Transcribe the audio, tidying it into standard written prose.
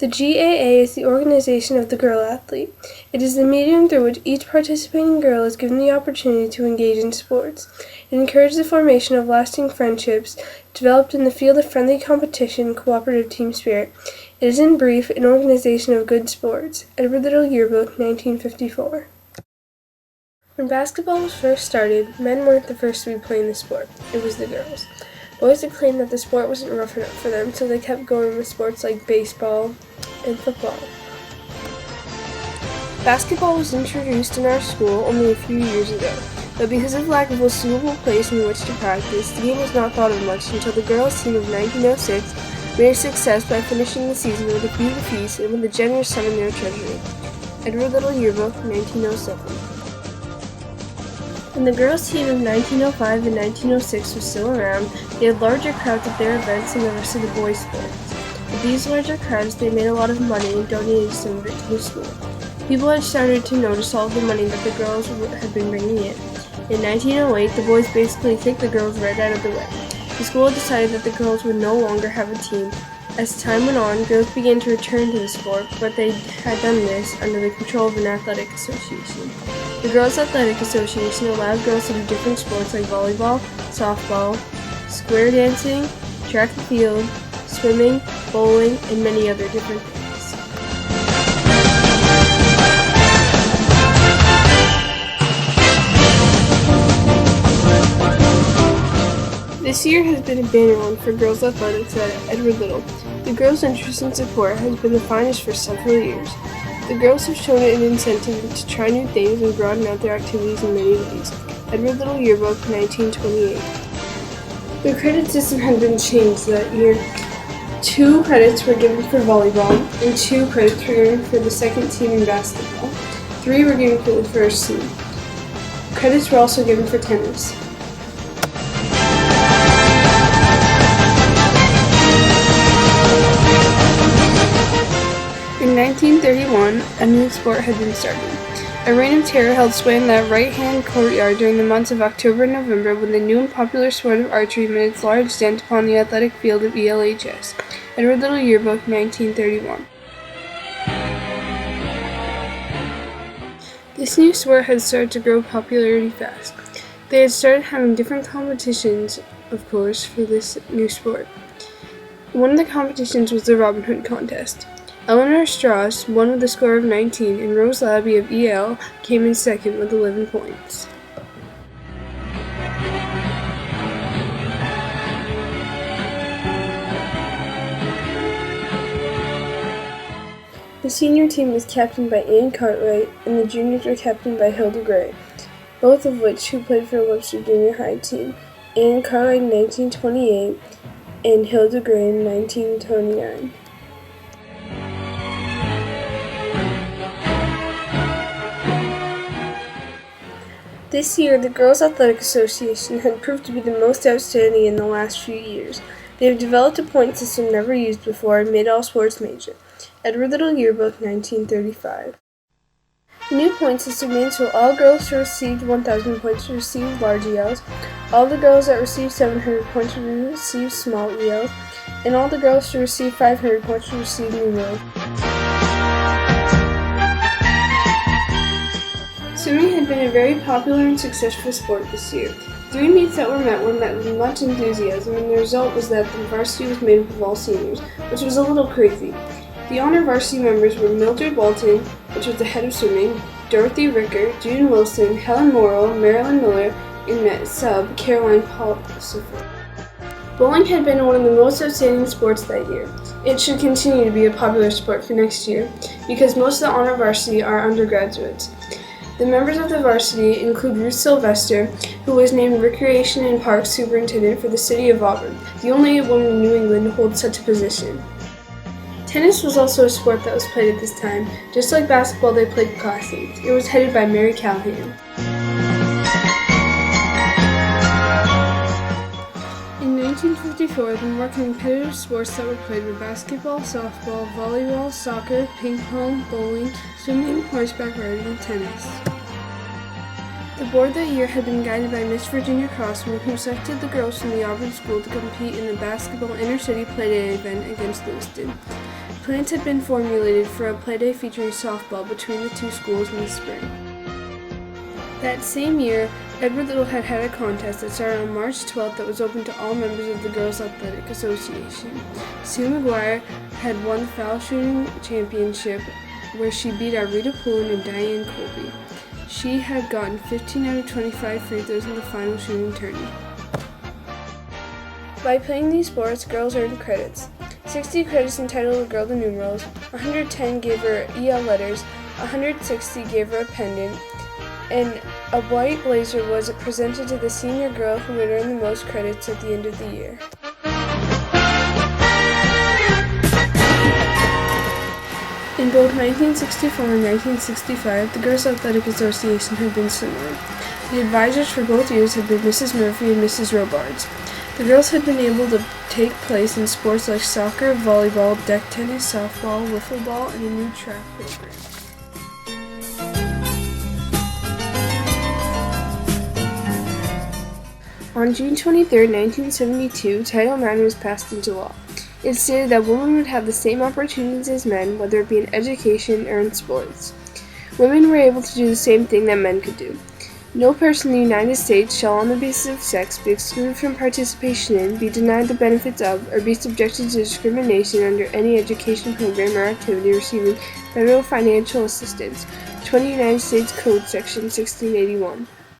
The GAA is the organization of the girl athlete. It is the medium through which each participating girl is given the opportunity to engage in sports. It encourages the formation of lasting friendships developed in the field of friendly competition and cooperative team spirit. It is, in brief, an organization of good sports. Edward Little Yearbook, 1954. When basketball was first started, men weren't the first to be playing the sport. It was the girls. Boys had claimed that the sport wasn't rough enough for them, so they kept going with sports like baseball and football. Basketball was introduced in our school only a few years ago, but because of lack of a suitable place in which to practice, the game was not thought of much until the girls' team of 1906 made a success by finishing the season with a few defeats and with a generous sum in their treasury. Edward Little Yearbook, 1907. When the girls' team of 1905 and 1906 was still around, they had larger crowds at their events than the rest of the boys' sports. With these larger crowds, they made a lot of money and donated some of it to the school. People had started to notice all of the money that the girls had been bringing in. In 1908, the boys basically kicked the girls right out of the way. The school decided that the girls would no longer have a team. As time went on, girls began to return to the sport, but they had done this under the control of an athletic association. The Girls Athletic Association allowed girls to do different sports like volleyball, softball, square dancing, track and field, swimming, bowling, and many other different things. This year has been a banner one for girls athletics at Edward Little. The girls' interest and support has been the finest for several years. The girls have shown it an incentive to try new things and broaden out their activities in many ways. Edward Little Yearbook, 1928. The credit system had been changed that year. 2 credits were given for volleyball, and 2 credits were given for the second team in basketball. 3 were given for the first team. Credits were also given for tennis. In 1931, a new sport had been started. A reign of terror held sway in that right-hand courtyard during the months of October and November when the new and popular sport of archery made its large dent upon the athletic field of ELHS. Edward Little Yearbook, 1931. This new sport had started to grow popularity fast. They had started having different competitions, of course, for this new sport. One of the competitions was the Robin Hood contest. Eleanor Strauss won with a score of 19, and Rose Labby of EL came in second with 11 points. The senior team was captained by Anne Cartwright, and the juniors were captained by Hilda Gray, both of which who played for the Webster Junior High team. Anne Cartwright in 1928, and Hilda Gray in 1929. This year, the Girls Athletic Association had proved to be the most outstanding in the last few years. They have developed a point system never used before and made all sports major. Edward Little Yearbook, 1935. The new point system means for all girls who received 1,000 points will receive large ELs, all the girls that received 700 points will receive small ELs, and all the girls who received 500 points will receive numerals. Swimming had been a very popular and successful sport this year. 3 meets that were met with much enthusiasm, and the result was that the varsity was made up of all seniors, which was a little crazy. The honor varsity members were Mildred Walton, which was the head of swimming, Dorothy Ricker, June Wilson, Helen Morrill, Marilyn Miller, and sub Caroline Paulsiffer. Bowling had been one of the most outstanding sports that year. It should continue to be a popular sport for next year, because most of the honor varsity are undergraduates. The members of the varsity include Ruth Sylvester, who was named Recreation and Parks Superintendent for the city of Auburn, the only woman in New England to hold such a position. Tennis was also a sport that was played at this time. Just like basketball, they played classics. It was headed by Mary Callahan. In 1954, the more competitive sports that were played were basketball, softball, volleyball, soccer, ping pong, bowling, swimming, horseback riding, and tennis. The board that year had been guided by Miss Virginia Crossman, who selected the girls from the Auburn school to compete in the basketball intercity play-day event against Lewiston. Plans had been formulated for a playday featuring softball between the two schools in the spring. That same year, Edward Little had a contest that started on March 12th that was open to all members of the Girls Athletic Association. Sue McGuire had won the foul shooting championship, where she beat out Rita Poulin and Diane Colby. She had gotten 15 out of 25 free throws in the final shooting tourney. By playing these sports, girls earned credits. 60 credits entitled a girl the numerals, 110 gave her EL letters, 160 gave her a pendant, and a white blazer was presented to the senior girl who would earn the most credits at the end of the year. In both 1964 and 1965, the Girls Athletic Association had been similar. The advisors for both years had been Mrs. Murphy and Mrs. Robards. The girls had been able to take place in sports like soccer, volleyball, deck tennis, softball, wiffle ball, and a new track program. On June 23, 1972, Title IX was passed into law. It stated that women would have the same opportunities as men, whether it be in education or in sports. Women were able to do the same thing that men could do. No person in the United States shall, on the basis of sex, be excluded from participation in, be denied the benefits of, or be subjected to discrimination under any education program or activity receiving federal financial assistance. 20 United States Code, Section 1681.